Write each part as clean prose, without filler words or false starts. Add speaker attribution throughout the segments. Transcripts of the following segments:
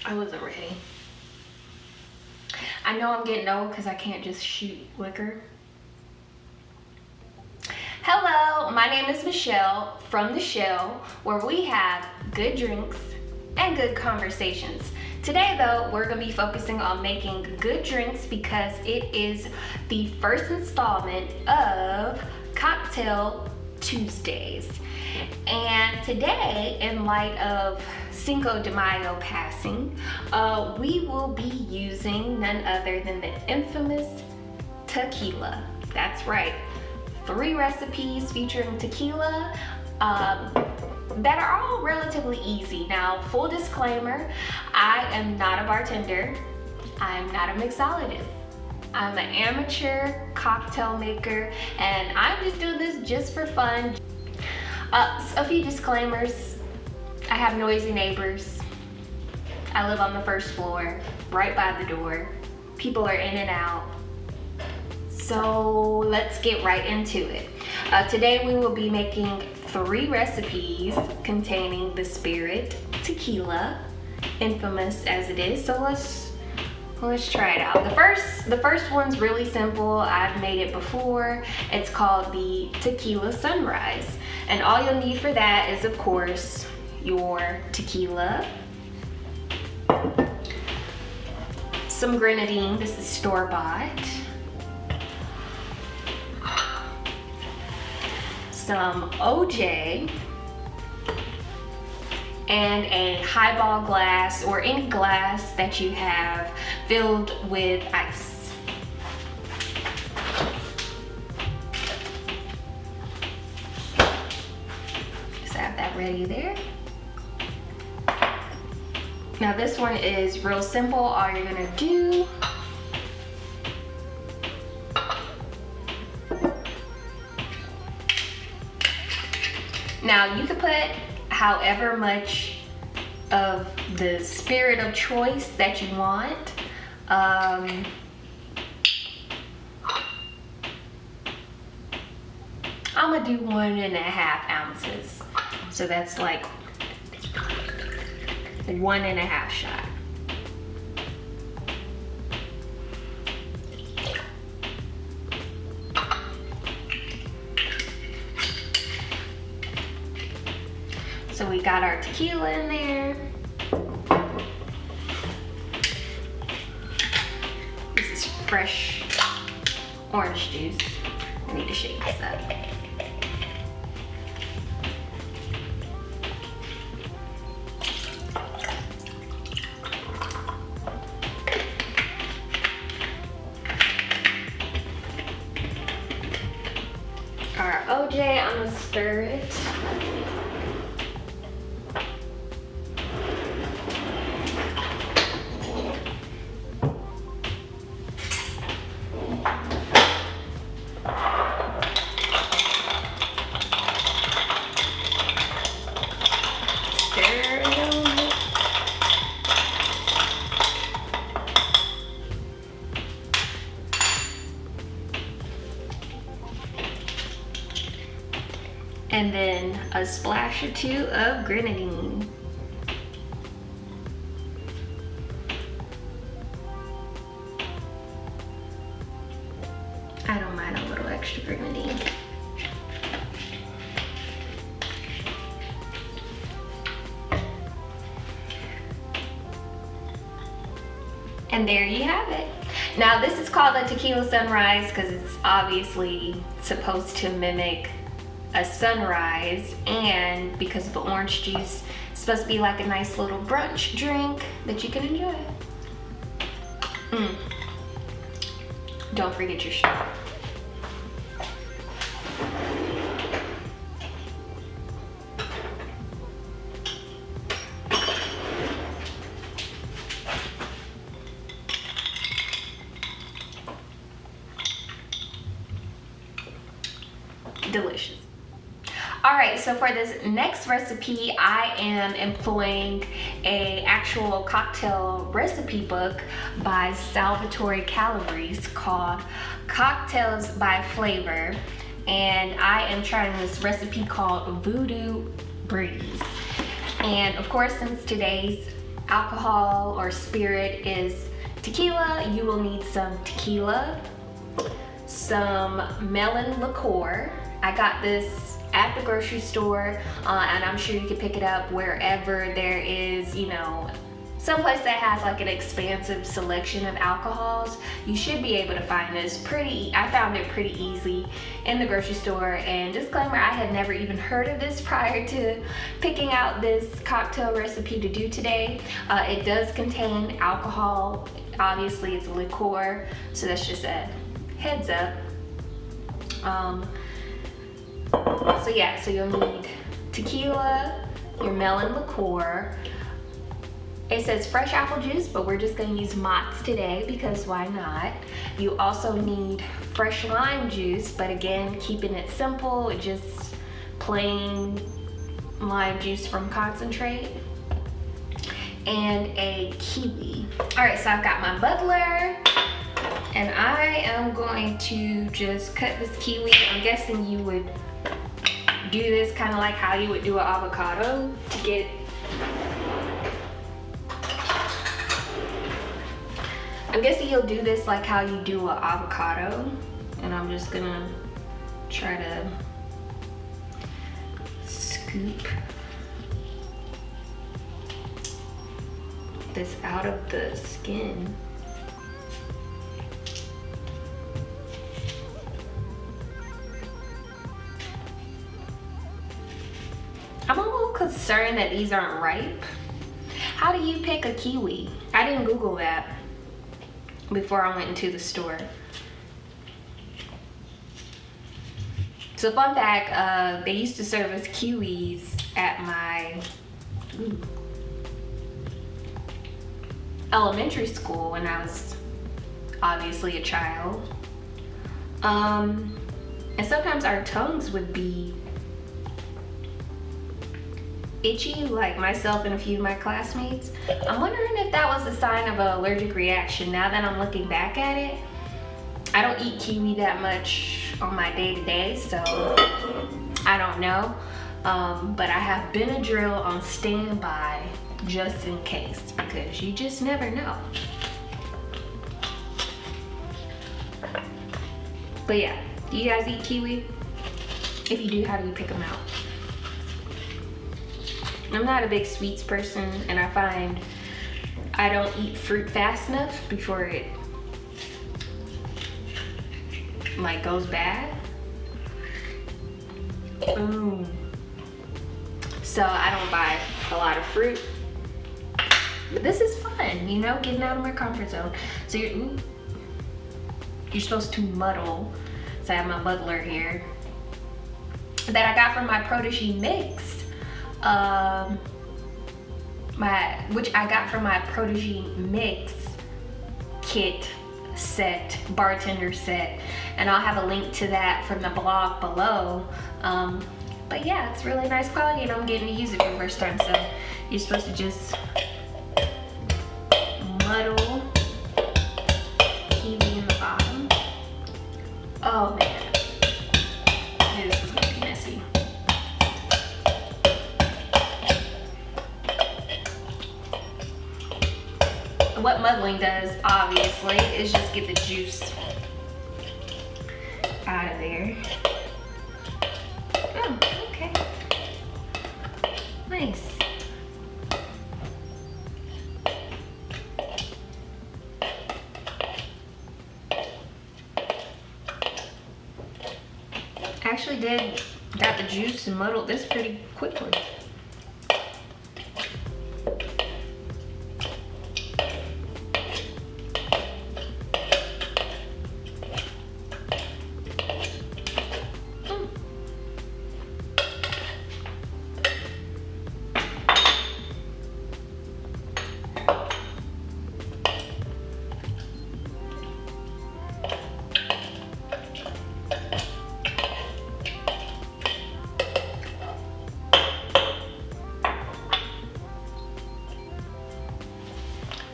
Speaker 1: I wasn't ready. I know I'm getting old because I can't just shoot liquor. Hello, my name is Michelle from The Shell, where we have good drinks and good conversations. Today though, we're going to be focusing on making good drinks because it is the first installment of Cocktail Tuesdays. And today, in light of Cinco de Mayo passing, we will be using none other than the infamous tequila. That's right. 3 recipes featuring tequila that are all relatively easy. Now, full disclaimer, I am not a bartender. I'm not a mixologist. I'm an amateur cocktail maker, and I'm just doing this just for fun. A few disclaimers. I have noisy neighbors. I live on the first floor, right by the door. People are in and out. So let's get right into it. Today we will be making 3 recipes containing the spirit tequila, infamous as it is. So let's try it out. The first one's really simple. I've made it before. It's called the Tequila Sunrise. And all you'll need for that is, of course, your tequila, some Grenadine, this is store-bought, some OJ, and a highball glass or any glass that you have filled with ice. Just have that ready there. Now this one is real simple. All you're gonna do now, you can put however much of the spirit of choice that you want. I'm gonna do 1.5 ounces. So that's like 1.5 shot. So we got our tequila in there. This is fresh orange juice. I need to shake this up. Our OJ, I'm gonna stir it. And then a splash or 2 of Grenadine. I don't mind a little extra Grenadine. And there you have it. Now this is called a Tequila Sunrise because it's obviously supposed to mimic a sunrise, and because of the orange juice, it's supposed to be like a nice little brunch drink that you can enjoy. Don't forget your straw. Delicious. All right, so for this next recipe, I am employing a actual cocktail recipe book by Salvatore Calabrese called Cocktails by Flavor, and I am trying this recipe called Voodoo Breeze. And of course, since today's alcohol or spirit is tequila, you will need some tequila, some melon liqueur. I got this at the grocery store, and I'm sure you can pick it up wherever there is, you know, someplace that has like an expansive selection of alcohols. You should be able to find this I found it pretty easy in the grocery store. And disclaimer, I had never even heard of this prior to picking out this cocktail recipe to do today. It does contain alcohol. Obviously it's a liqueur, so that's just a heads up. So yeah, so you'll need tequila, your melon liqueur. It says fresh apple juice, but we're just gonna use Mott's today because why not? You also need fresh lime juice, but again, keeping it simple, just plain lime juice from concentrate, and a kiwi. All right, so I've got my bubbler, and I am going to just cut this kiwi. I'm guessing you would do this kind of like how you would do an avocado to get I'm guessing you'll do this like how you do an avocado, and I'm just gonna try to scoop this out of the skin. I'm a little concerned that these aren't ripe. How do you pick a kiwi? I didn't Google that before I went into the store. So fun fact, they used to serve us kiwis at my elementary school when I was obviously a child. And sometimes our tongues would be itchy, like myself and a few of my classmates. I'm wondering if that was a sign of an allergic reaction. Now that I'm looking back at it, I don't eat kiwi that much on my day-to-day, so I don't know. But I have Benadryl on standby just in case, because you just never know. But yeah, do you guys eat kiwi? If you do, how do you pick them out? I'm not a big sweets person, and I find I don't eat fruit fast enough before it like goes bad. So I don't buy a lot of fruit. But this is fun, you know, getting out of my comfort zone. So you're supposed to muddle. So I have my muddler here that I got from my Protégé mix. Which I got from my Protégé mix kit set, bartender set, and I'll have a link to that from the blog below. But yeah, it's really nice quality, and I'm getting to use it for the first time. So you're supposed to just muddle kiwi in the bottom. Oh man, this is gonna be messy. What muddling does, obviously, is just get the juice out of there. Oh, okay. Nice. Actually got the juice and muddled this pretty quickly.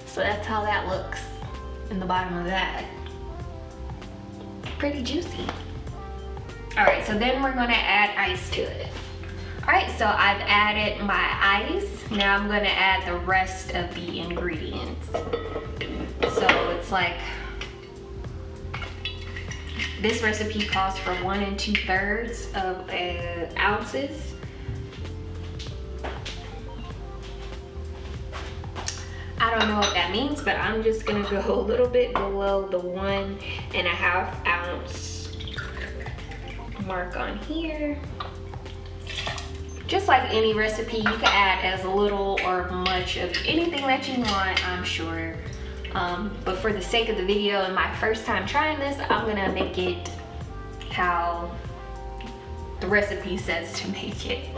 Speaker 1: So that's how that looks in the bottom of that. Pretty juicy. All right, so then we're gonna add ice to it. All right, so I've added my ice. Now I'm gonna add the rest of the ingredients. So it's like, this recipe calls for 1 2/3 of ounces. I don't know what that means, but I'm just gonna go a little bit below the 1 1/2 ounce mark on here. Just like any recipe, you can add as little or much of anything that you want, I'm sure. But for the sake of the video and my first time trying this, I'm gonna make it how the recipe says to make it.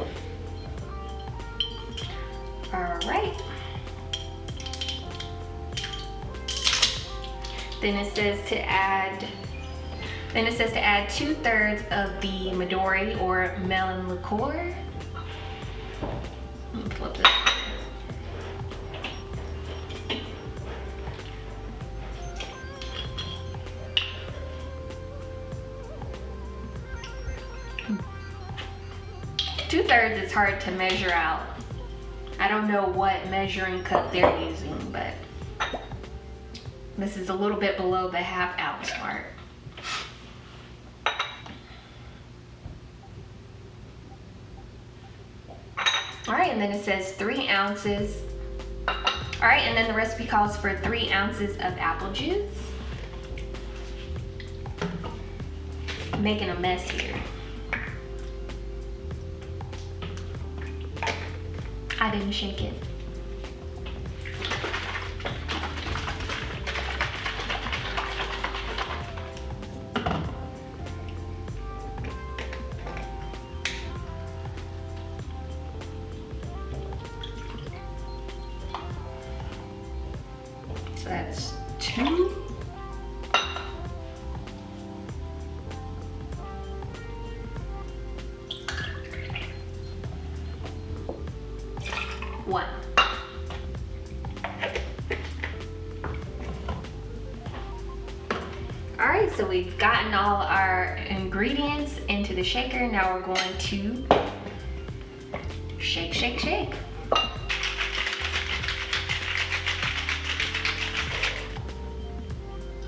Speaker 1: All right. Then it says to add 2/3 of the Midori or Melon Liquer. Let me flip this. Two-thirds is hard to measure out. I don't know what measuring cup they're using, but this is a little bit below the 1/2 ounce mark. All right, and then it says 3 ounces. All right, and then the recipe calls for 3 ounces of apple juice. I'm making a mess here. I didn't shake it. So that's 2. One. All right, so we've gotten all our ingredients into the shaker. Now we're going to shake, shake, shake.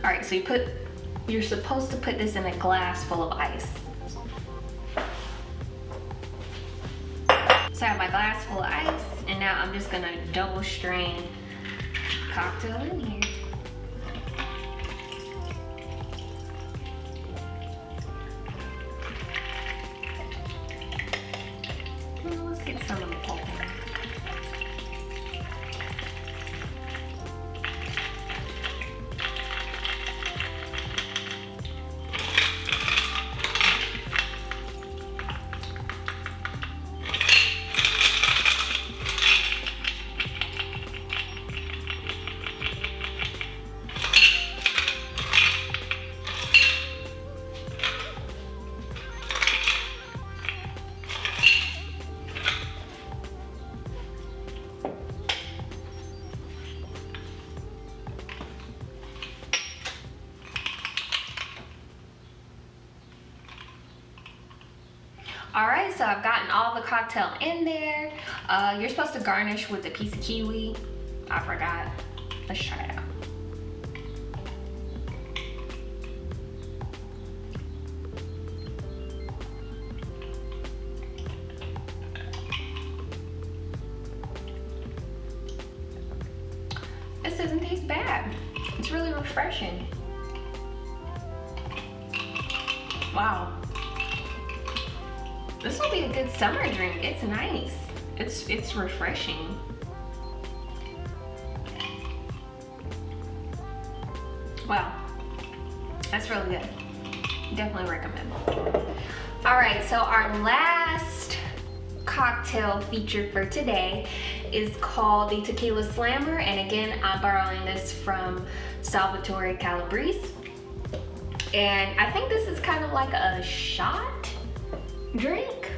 Speaker 1: All right, so you're supposed to put this in a glass full of ice. So I have my glass full of ice, and now I'm just gonna double strain cocktail in here. Let's get some of the pulp in. All right, so I've gotten all the cocktail in there. You're supposed to garnish with a piece of kiwi. I forgot. Let's try it out. This doesn't taste bad. It's really refreshing. Wow. This will be a good summer drink. It's nice. It's refreshing. Wow, that's really good. Definitely recommend. All right, so our last cocktail featured for today is called the Tequila Slammer, and again, I'm borrowing this from Salvatore Calabrese. And I think this is kind of like a shot drink.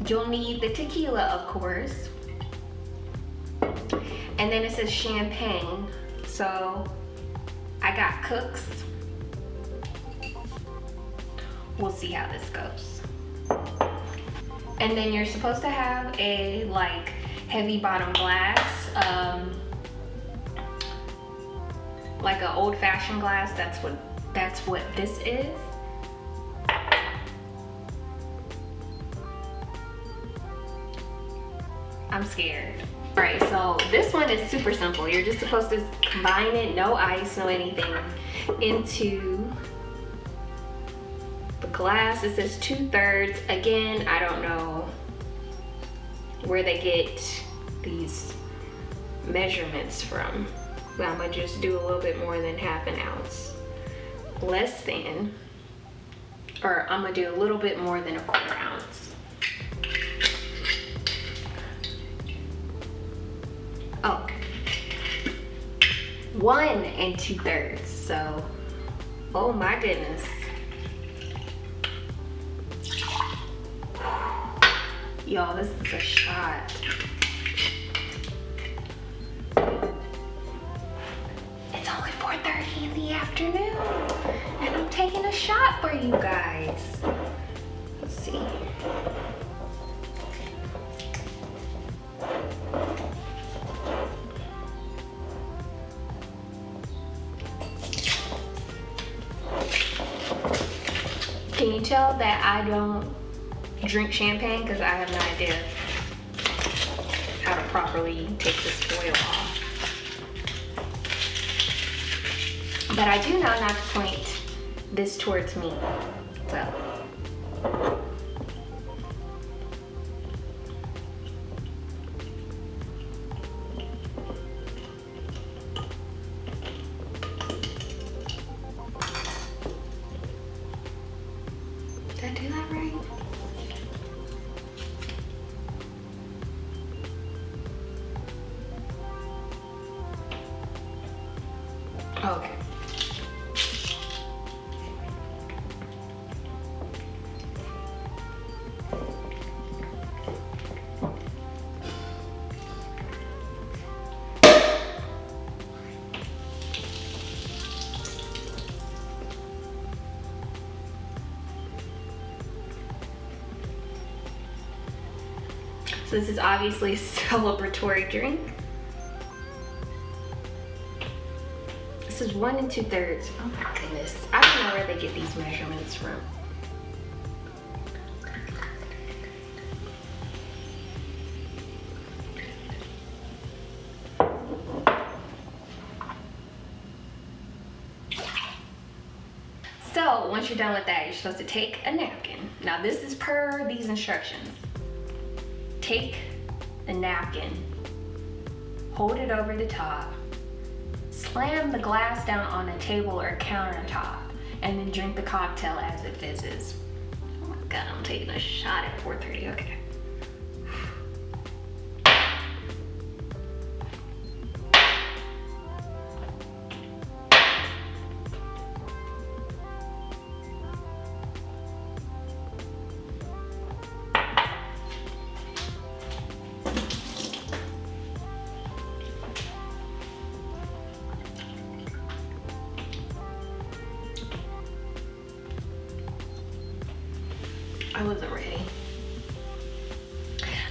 Speaker 1: You'll need the tequila, of course, and then it says champagne, so I got Cooks. We'll see how this goes. And then you're supposed to have a like heavy bottom glass, like an old-fashioned glass. That's what this is. I'm scared. All right, so this one is super simple. You're just supposed to combine it, no ice, no anything, into the glass. It says 2/3. Again, I don't know where they get these measurements from, but I'm gonna just do a little bit more than 1/2 ounce. Less than, or I'm gonna do a little bit more than 1/4 ounce. Oh, 1 2/3. So, oh my goodness. Y'all, this is a shot. It's only 4:30 in the afternoon, and I'm taking a shot for you guys. Let's see. Can you tell that I don't drink champagne because I have no idea how to properly take this foil off? But I do know not to point this towards me, so. Did I do that right? Okay. So this is obviously a celebratory drink. This is 1 2/3. Oh my goodness. I don't know where they get these measurements from. So once you're done with that, you're supposed to take a napkin. Now this is per these instructions. Take a napkin, hold it over the top, slam the glass down on a table or countertop, and then drink the cocktail as it fizzes. Oh my God, I'm taking a shot at 4:30, okay. I wasn't ready.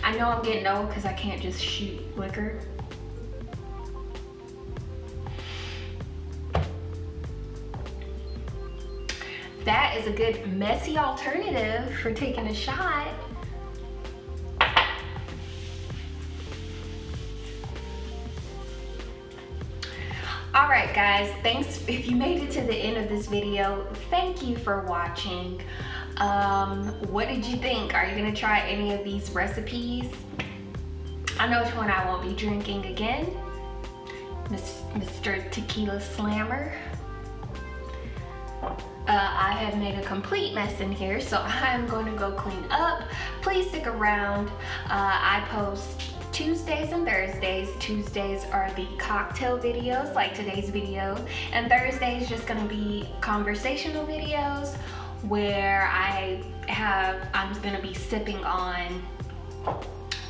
Speaker 1: I know I'm getting old because I can't just shoot liquor. That is a good messy alternative for taking a shot. All right, guys, thanks. If you made it to the end of this video, thank you for watching. What did you think? Are you gonna try any of these recipes? I know which one I won't be drinking again. Mr. Tequila Slammer. I have made a complete mess in here, so I'm going to go clean up. Please stick around. I post Tuesdays and Thursdays. Tuesdays are the cocktail videos, like today's video, and Thursdays just gonna be conversational videos where I'm gonna be sipping on,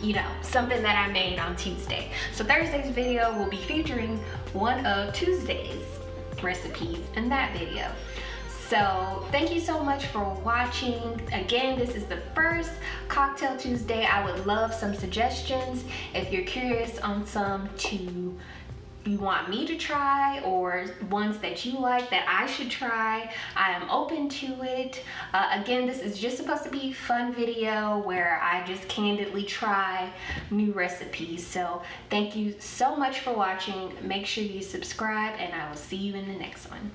Speaker 1: you know, something that I made on Tuesday. So Thursday's video will be featuring one of Tuesday's recipes in that video. So thank you so much for watching. Again, this is the first Cocktail Tuesday. I would love some suggestions if you're curious on some you want me to try, or ones that you like that I should try. I am open to it. Again, this is just supposed to be a fun video where I just candidly try new recipes. So thank you so much for watching. Make sure you subscribe, and I will see you in the next one.